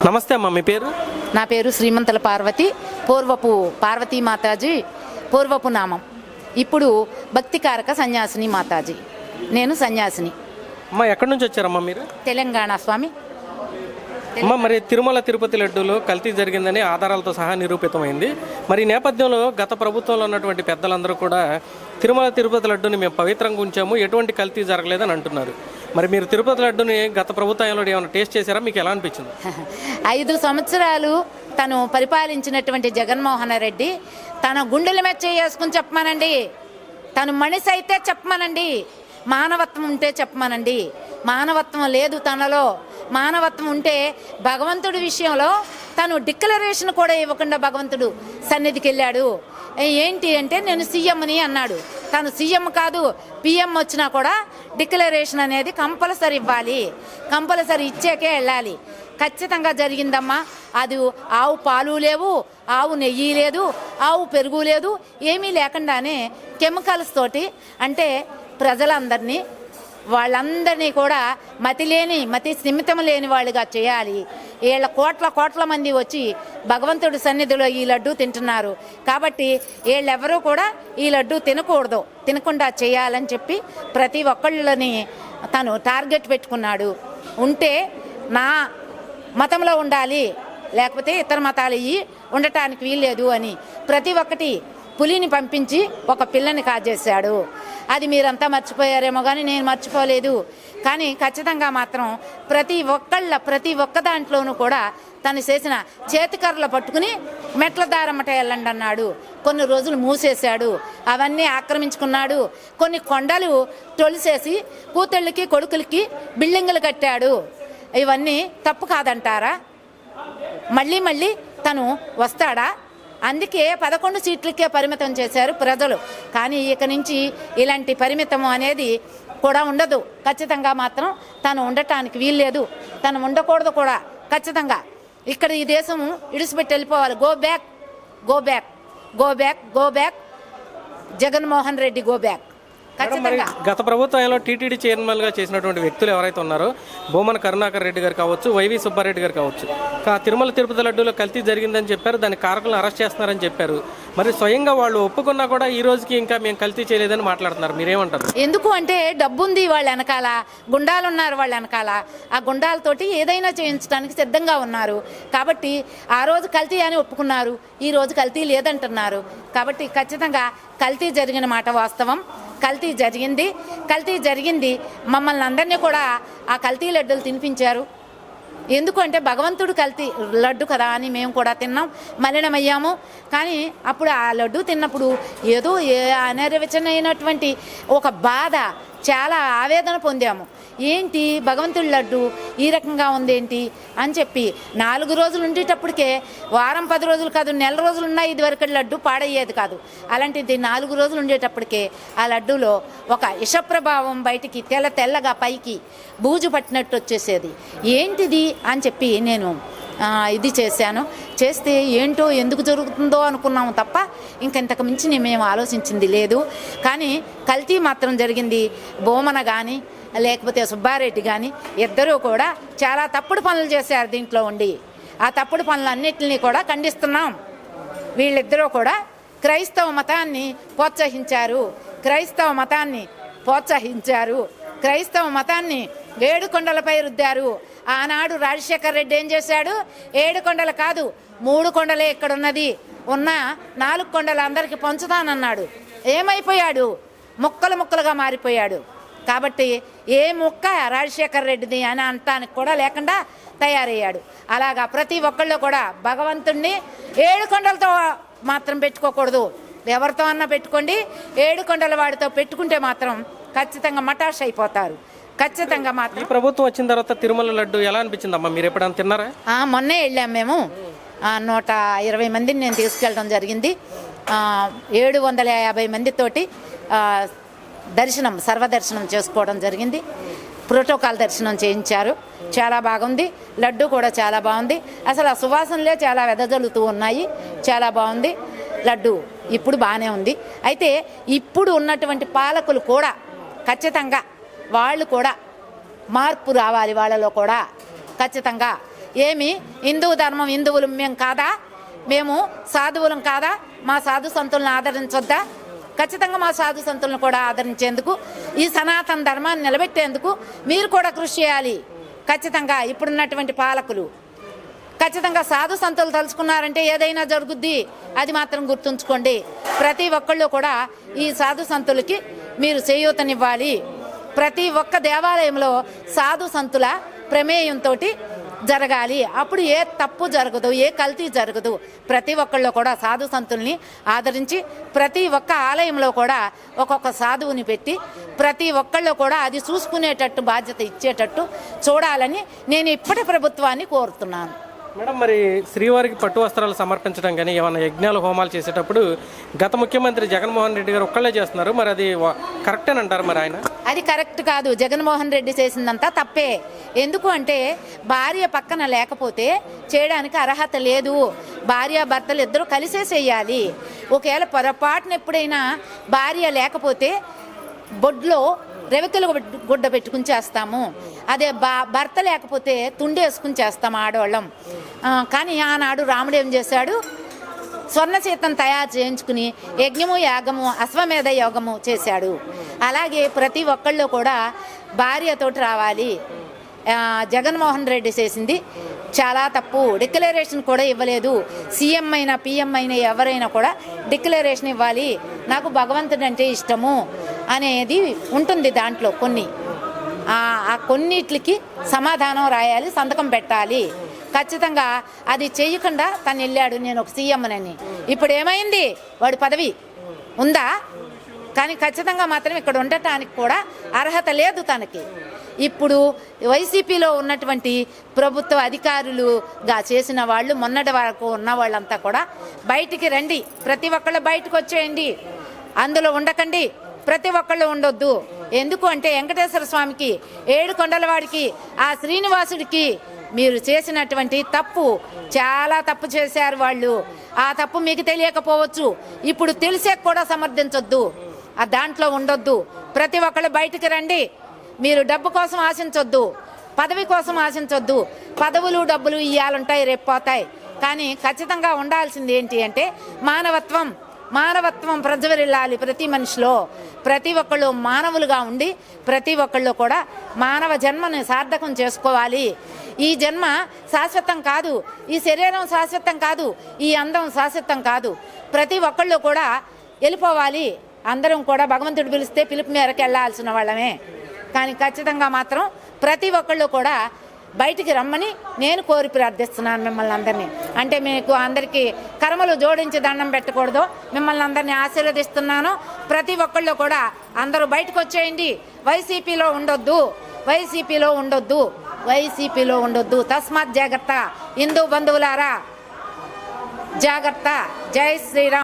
నమస్తే అమ్మ, మీ పేరు? నా పేరు శ్రీమంతల పార్వతి. పూర్వపు పార్వతీ మాతాజీ పూర్వపు నామం. ఇప్పుడు భక్తికారక సన్యాసిని మాతాజీ. నేను సన్యాసిని. అమ్మ, ఎక్కడి నుంచి వచ్చారమ్మా మీరు? తెలంగాణ స్వామి. అమ్మ, మరి తిరుమల తిరుపతి లడ్డూలో కల్తీ జరిగిందని ఆధారాలతో సహా నిరూపితమైంది. మరి ఈ నేపథ్యంలో గత ప్రభుత్వంలో ఉన్నటువంటి పెద్దలందరూ కూడా తిరుమల తిరుపతి లడ్డూని మేము పవిత్రంగా ఉంచాము, ఎటువంటి కల్తీ జరగలేదని అంటున్నారు. మరి మీరు తిరుపతి లడ్డూని గత ప్రభుత్వంలో ఏమైనా టేస్ట్ చేశారా? మీకు ఎలా అనిపించింది? 5 సంవత్సరాలు తను పరిపాలించినటువంటి జగన్మోహన్ రెడ్డి తన గుండెల మీద చేసుకుని చెప్పమానండి. తను మనిషి అయితే చెప్పమానండి, మానవత్వం ఉంటే చెప్పమానండి. మానవత్వం లేదు తనలో. మానవత్వం ఉంటే భగవంతుడి విషయంలో తను డిక్లరేషన్ కూడా ఇవ్వకుండా భగవంతుడు సన్నిధికి వెళ్ళాడు. ఏంటి అంటే నేను సీఎంని అన్నాడు. తను సీఎం కాదు, పిఎం వచ్చినా కూడా డిక్లరేషన్ అనేది కంపల్సరీ ఇవ్వాలి. కంపల్సరీ ఇచ్చాకే వెళ్ళాలి. ఖచ్చితంగా జరిగిందమ్మా. అది ఆవు పాలు లేవు, ఆవు నెయ్యి లేదు, ఆవు పెరుగు లేదు, ఏమీ లేకుండానే కెమికల్స్ తోటి అంటే ప్రజలందరినీ వాళ్ళందరినీ కూడా మతి స్థిమితం లేని వాళ్ళుగా చేయాలి. వీళ్ళ కోట్ల మంది వచ్చి భగవంతుడి సన్నిధిలో ఈ లడ్డు తింటున్నారు. కాబట్టి వీళ్ళెవరూ కూడా ఈ లడ్డు తినకూడదు, తినకుండా చేయాలని చెప్పి ప్రతి ఒక్కళ్ళని తను టార్గెట్ పెట్టుకున్నాడు. ఉంటే నా మతంలో ఉండాలి, లేకపోతే ఇతర మతాలు ఇవి ఉండటానికి వీల్లేదు అని ప్రతి ఒక్కటి పులిని పంపించి ఒక పిల్లని కాజేశాడు. అది మీరంతా మర్చిపోయారేమో కానీ నేను మర్చిపోలేదు. కానీ ఖచ్చితంగా మాత్రం ప్రతి ఒక్క దాంట్లోనూ కూడా తను చేసిన చేతికర్రలు పట్టుకుని మెట్ల దారమ్మట వెళ్ళండి అన్నాడు. కొన్ని రోజులు మూసేశాడు, అవన్నీ ఆక్రమించుకున్నాడు. కొన్ని కొండలు తొలిసేసి కూతుళ్ళకి కొడుకులకి బిల్డింగులు కట్టాడు. ఇవన్నీ తప్పు కాదంటారా? మళ్ళీ తను వస్తాడా? అందుకే 11 సీట్లకే పరిమితం చేశారు ప్రజలు. కానీ ఇక నుంచి ఇలాంటి పరిమితం అనేది కూడా ఉండదు. ఖచ్చితంగా మాత్రం తను ఉండటానికి వీల్లేదు, తను ఉండకూడదు కూడా. ఖచ్చితంగా ఇక్కడ ఈ దేశం ఇడిసిపెట్టి వెళ్ళిపోవాలి. Go back go back go back go back Jaganmohan Reddy go back. గత ప్రభుత్వంలో టీటీడీ చైర్మన్గా చేసినటువంటి వ్యక్తులు ఎవరైతే ఉన్నారో భూమన కరుణాకర్ రెడ్డి గారు కావచ్చు, వైవి సుబ్బారెడ్డి గారు కావచ్చు, తిరుమల తిరుపతి లడ్డూలో కల్తీ జరిగిందని చెప్పారు. దాని కారకులను అరెస్ట్ చేస్తున్నారని చెప్పారు. మరి స్వయంగా వాళ్ళు ఒప్పుకున్నా కూడా ఈ రోజుకి ఇంకా మేము కల్తీ చేయలేదని మాట్లాడుతున్నారు. మీరేమంటారు? ఎందుకు అంటే డబ్బు ఉంది వాళ్ళ వెనకాల, గుండాలు ఉన్నారు వాళ్ళ వెనకాల. ఆ గుండాలతోటి ఏదైనా చేయించడానికి సిద్ధంగా ఉన్నారు. కాబట్టి ఆ రోజు కల్తీ అని ఒప్పుకున్నారు, ఈ రోజు కల్తీ లేదంటున్నారు. కాబట్టి ఖచ్చితంగా కల్తీ జరిగిన మాట వాస్తవం. కల్తీ జరిగింది. మమ్మల్ని అందరినీ కూడా ఆ కల్తీ లడ్డూలు తినిపించారు. ఎందుకంటే భగవంతుడు కల్తీ లడ్డు కదా అని మేము కూడా తిన్నాం, మలినమయ్యాము. కానీ అప్పుడు ఆ లడ్డు తిన్నప్పుడు ఏదో అనిర్వచనమైనటువంటి ఒక బాధ, చాలా ఆవేదన పొందాము. ఏంటి భగవంతుడి లడ్డు ఈ రకంగా ఉందేంటి అని చెప్పి 4 రోజులు ఉండేటప్పటికే వారం 10 రోజులు కాదు, నెల రోజులు ఉన్నాయి ఇదివరకు లడ్డు పాడయ్యేది కాదు. అలాంటిది 4 రోజులు ఉండేటప్పటికే ఆ లడ్డూలో ఒక విషప్రభావం బయటికి తెల్లగా పైకి బూజు పట్టినట్టు వచ్చేసేది. ఏంటిది అని చెప్పి నేను ఇది చేస్తే ఏంటో ఎందుకు జరుగుతుందో అనుకున్నాము తప్ప ఇంతకు మించి మేము ఆలోచించింది లేదు. కానీ కల్తీ మాత్రం జరిగింది. భూమన కానీ లేకపోతే సుబ్బారెడ్డి కానీ ఇద్దరూ కూడా చాలా తప్పుడు పనులు చేశారు దీంట్లో ఉండి. ఆ తప్పుడు పనులన్నింటినీ కూడా ఖండిస్తున్నాం. వీళ్ళిద్దరూ కూడా క్రైస్తవ మతాన్ని ప్రోత్సహించారు, క్రైస్తవ మతాన్ని 7 కొండలపై రుద్దారు. ఆనాడు రాజశేఖర్ రెడ్డి ఏం చేశాడు? 7 కొండలు కాదు 3 కొండలే ఇక్కడున్నది, ఉన్న 4 కొండలు అందరికీ పంచుతానన్నాడు. ఏమైపోయాడు? ముక్కలుగా మారిపోయాడు. కాబట్టి ఏ ముక్క రాజశేఖర్ రెడ్డిది అని అంటానికి కూడా లేకుండా తయారయ్యాడు. అలాగా ప్రతి ఒక్కళ్ళు కూడా భగవంతుణ్ణి 7 కొండలతో మాత్రం పెట్టుకోకూడదు. ఎవరితో అన్నా పెట్టుకోండి, 7 కొండల వాడితో పెట్టుకుంటే మాత్రం ఖచ్చితంగా మటాష్ అయిపోతారు. ఖచ్చితంగా మాత్రం. ఈ ప్రభుత్వం వచ్చిన తర్వాత తిరుమల లడ్డు ఎలా అనిపించిందమ్మా? మీరు ఎప్పుడైనా తిన్నారా? మొన్నే వెళ్ళాం మేము. 120 మందిని నేను తీసుకెళ్ళడం జరిగింది. 750 మందితోటి సర్వదర్శనం చేసుకోవడం జరిగింది. ప్రోటోకాల్ దర్శనం చేయించారు. చాలా బాగుంది. లడ్డు కూడా చాలా బాగుంది. అసలు ఆ సువాసనలే చాలా వెదజల్లుతూ ఉన్నాయి. చాలా బాగుంది లడ్డు. ఇప్పుడు బాగానే ఉంది. అయితే ఇప్పుడు ఉన్నటువంటి పాలకులు కూడా ఖచ్చితంగా వాళ్ళు కూడా మార్పు రావాలి. వాళ్ళలో కూడా ఖచ్చితంగా ఏమి హిందూ ధర్మం హిందువులు మేము కాదా? మేము సాధువులం కాదా? మా సాధు సంతులను ఆదరించొద్దా? ఖచ్చితంగా మా సాధు సంతులను కూడా ఆదరించేందుకు, ఈ సనాతన ధర్మాన్ని నిలబెట్టేందుకు మీరు కూడా కృషి చేయాలి. ఖచ్చితంగా ఇప్పుడున్నటువంటి పాలకులు ఖచ్చితంగా సాధు సంతులు తలుచుకున్నారంటే ఏదైనా జరుగుద్ది, అది మాత్రం గుర్తుంచుకోండి. ప్రతి ఒక్కళ్ళు కూడా ఈ సాధు సంతులకి మీరు చేయూతనివ్వాలి. ప్రతి ఒక్క దేవాలయంలో సాధు సంతుల ప్రమేయంతో జరగాలి. అప్పుడు ఏ తప్పు జరగదు, ఏ కల్తీ జరగదు. ప్రతి ఒక్కళ్ళు కూడా సాధు సంతుల్ని ఆదరించి ప్రతి ఒక్క ఆలయంలో కూడా ఒక్కొక్క సాధువుని పెట్టి ప్రతి ఒక్కళ్ళు కూడా అది చూసుకునేటట్టు బాధ్యత ఇచ్చేటట్టు చూడాలని నేను ఇప్పటి ప్రభుత్వాన్ని కోరుతున్నాను. మేడం, మరి శ్రీవారికి పట్టు వస్త్రాలు సమర్పించడం కానీ ఏమైనా యజ్ఞాలు హోమాలు చేసేటప్పుడు గత ముఖ్యమంత్రి జగన్మోహన్ రెడ్డి గారు ఒక్కళ్ళే చేస్తున్నారు, మరి అది కరెక్టేనంటారు? మరి ఆయన అది కరెక్ట్ కాదు. జగన్మోహన్ రెడ్డి చేసిందంతా తప్పే. ఎందుకు అంటే భార్య పక్కన లేకపోతే చేయడానికి అర్హత లేదు. భార్య భర్తలు ఇద్దరు కలిసే చేయాలి. ఒకవేళ పొరపాటున ఎప్పుడైనా భార్య లేకపోతే బొడ్లో రెవెకలు గుడ్డ పెట్టుకుని చేస్తాము. అదే భర్త లేకపోతే తుండేసుకుని చేస్తాము ఆడవాళ్ళం. కానీ ఆనాడు రాముడు ఏం చేశాడు? స్వర్ణ సీతను తయారు చేయించుకుని యజ్ఞము యాగము అశ్వమేధ యోగము చేశాడు. అలాగే ప్రతి ఒక్కళ్ళు కూడా భార్యతోటి రావాలి. జగన్మోహన్ రెడ్డి చేసింది చాలా తప్పు. డిక్లరేషన్ కూడా ఇవ్వలేదు. సీఎం అయినా పిఎం అయినా ఎవరైనా కూడా డిక్లరేషన్ ఇవ్వాలి. నాకు భగవంతుడు అంటే ఇష్టము అనేది ఉంటుంది దాంట్లో కొన్ని. ఆ కొన్నిటికి సమాధానం రాయాలి, సంతకం పెట్టాలి. ఖచ్చితంగా అది చేయకుండా తను వెళ్ళాడు నేను ఒక సీఎంనని. ఇప్పుడు ఏమైంది? వాడి పదవి ఉందా? కానీ ఖచ్చితంగా మాత్రం ఇక్కడ ఉండటానికి కూడా అర్హత లేదు తనకి. ఇప్పుడు వైసీపీలో ఉన్నటువంటి ప్రభుత్వ అధికారులుగా చేసిన వాళ్ళు మొన్నటి వరకు ఉన్న వాళ్ళంతా కూడా బయటికి రండి, ప్రతి ఒక్కళ్ళు బయటకు వచ్చేయండి, అందులో ఉండకండి, ప్రతి ఒక్కళ్ళు ఉండొద్దు. ఎందుకు అంటే వెంకటేశ్వర స్వామికి, ఏడు కొండలవాడికి, ఆ శ్రీనివాసుడికి మీరు చేసినటువంటి తప్పు, చాలా తప్పు చేశారు వాళ్ళు. ఆ తప్పు మీకు తెలియకపోవచ్చు, ఇప్పుడు తెలిసే కూడా సమర్థించొద్దు, ఆ దాంట్లో ఉండొద్దు. ప్రతి ఒక్కళ్ళు బయటికి రండి. మీరు డబ్బు కోసం ఆశించొద్దు, పదవి కోసం ఆశించొద్దు. పదవులు డబ్బులు ఇయ్యాలుంటాయి, రేపు పోతాయి. కానీ ఖచ్చితంగా ఉండాల్సింది ఏంటి అంటే మానవత్వం. మానవత్వం ప్రజ్వరిల్లాలి ప్రతి మనిషిలో. ప్రతి ఒక్కళ్ళు మానవులుగా ఉండి ప్రతి ఒక్కళ్ళు కూడా మానవ జన్మని సార్థకం చేసుకోవాలి. ఈ జన్మ శాశ్వతం కాదు, ఈ శరీరం శాశ్వతం కాదు, ఈ అందం శాశ్వతం కాదు. ప్రతి ఒక్కళ్ళు కూడా వెళ్ళిపోవాలి. అందరం కూడా భగవంతుడు పిలిస్తే పిలుపు మేరకు వెళ్ళాల్సిన వాళ్ళమే. కానీ ఖచ్చితంగా మాత్రం ప్రతి ఒక్కళ్ళు కూడా బయటికి రమ్మని నేను కోరి ప్రార్థిస్తున్నాను మిమ్మల్ని అందరినీ. అంటే మీకు అందరికీ కర్మలు జోడించి దండం పెట్టకూడదు, మిమ్మల్ని అందరినీ ఆశీర్వదిస్తున్నాను. ప్రతి ఒక్కళ్ళు కూడా అందరూ బయటకు వచ్చేయండి. వైసీపీలో ఉండొద్దు, వైసీపీలో ఉండొద్దు, వైసీపీలో ఉండొద్దు. తస్మాత్ జాగ్రత్త. హిందూ బంధువులారా జాగ్రత్త. జై శ్రీరామ్.